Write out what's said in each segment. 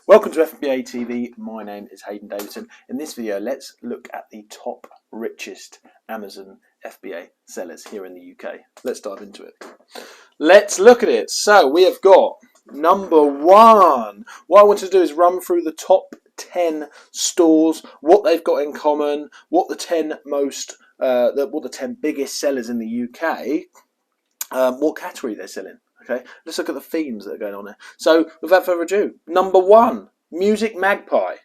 Welcome to FBA TV. My name is Hayden Davidson. In this video, let's look at the top richest Amazon FBA sellers here in the UK. Let's dive into it. Let's look at it. So we have got number one. What I want to do is run through the top 10 stores, what they've got in common, what the 10 biggest sellers in the UK, what category they're selling. Okay, let's look at the themes that are going on there. So, without further ado, number one, Music Magpie.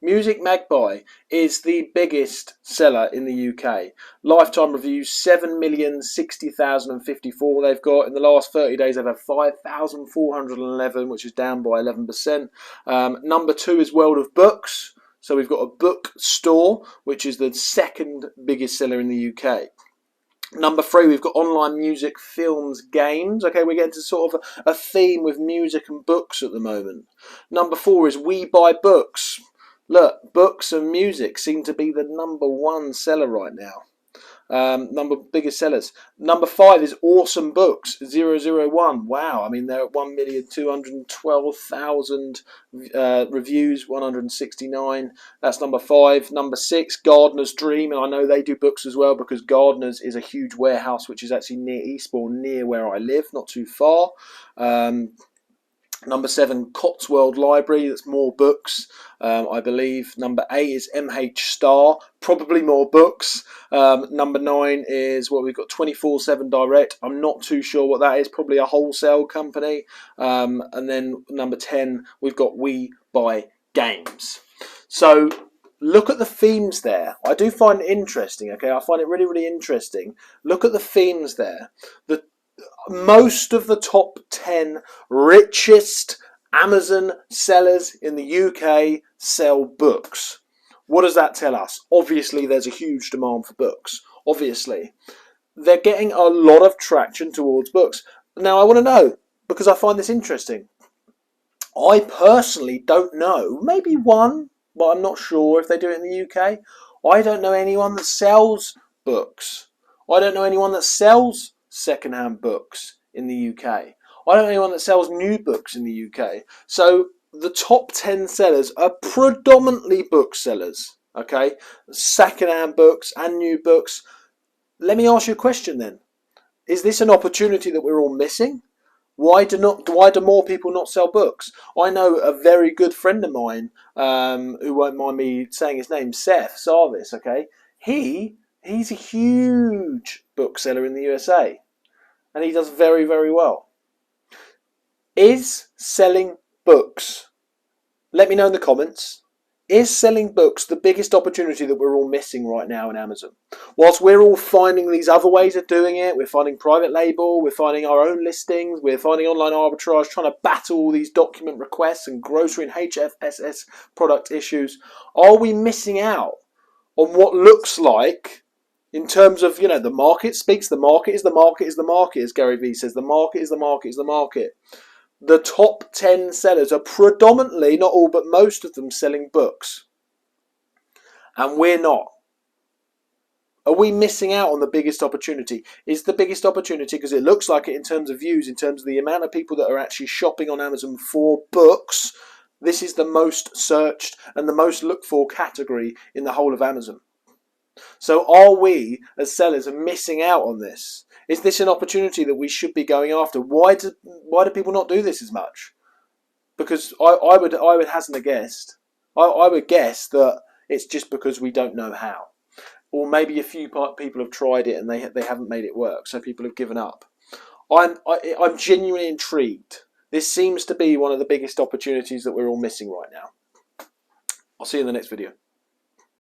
Music Magpie is the biggest seller in the UK. Lifetime reviews, 7,060,054 they've got. In the last 30 days, they've had 5,411, which is down by 11%. Number two is World of Books. So we've got a book store, which is the second biggest seller in the UK. Number three, we've got online music, films, games. Okay, we're getting to sort of a theme with music and books at the moment. Number four is We Buy Books. Look, books and music seem to be the number one seller right now. Biggest sellers. Number five is Awesome Books 001. Wow, I mean they're at 1,212,000 reviews, 169. That's number five. Number six, Gardener's Dream, and I know they do books as well because Gardener's is a huge warehouse which is actually near Eastbourne, near where I live, not too far. Number seven, Cotswold Library, that's more books, I believe. Number eight is MH Star, probably more books. Number nine is, we've got 24/7 Direct. I'm not too sure what that is, probably a wholesale company. And then number 10, we've got We Buy Games. So look at the themes there. I do find it interesting, okay? I find it really, really interesting. Look at the themes there. Most of the top 10 richest Amazon sellers in the UK sell books. What does that tell us? Obviously, there's a huge demand for books. Obviously, they're getting a lot of traction towards books. Now, I want to know, because I find this interesting. I personally don't know, maybe one, but I'm not sure if they do it in the UK. I don't know anyone that sells books. I don't know anyone that sells second-hand books in the UK. I don't know anyone that sells new books in the UK. So the top 10 sellers are predominantly booksellers, okay? Second-hand books and new books. Let me ask you a question then. Is this an opportunity that we're all missing? Why do more people not sell books? I know a very good friend of mine, who won't mind me saying his name, Seth Sarvis, okay? He's a huge bookseller in the USA. And he does very, very well. Is selling books, let me know in the comments, is selling books the biggest opportunity that we're all missing right now in Amazon? Whilst we're all finding these other ways of doing it, we're finding private label, we're finding our own listings, we're finding online arbitrage, trying to battle all these document requests and grocery and HFSS product issues, are we missing out on what looks like, in terms of, the market speaks, the market is the market is the market, as Gary Vee says, the market is the market is the market. The top 10 sellers are predominantly, not all, but most of them selling books. And we're not. Are we missing out on the biggest opportunity? Is the biggest opportunity, because it looks like it in terms of views, in terms of the amount of people that are actually shopping on Amazon for books, this is the most searched and the most looked for category in the whole of Amazon. So are we, as sellers, missing out on this? Is this an opportunity that we should be going after? Why do people not do this as much? Because I would hazard a guess. I would guess that it's just because we don't know how. Or maybe a few people have tried it and they haven't made it work, so people have given up. I'm genuinely intrigued. This seems to be one of the biggest opportunities that we're all missing right now. I'll see you in the next video.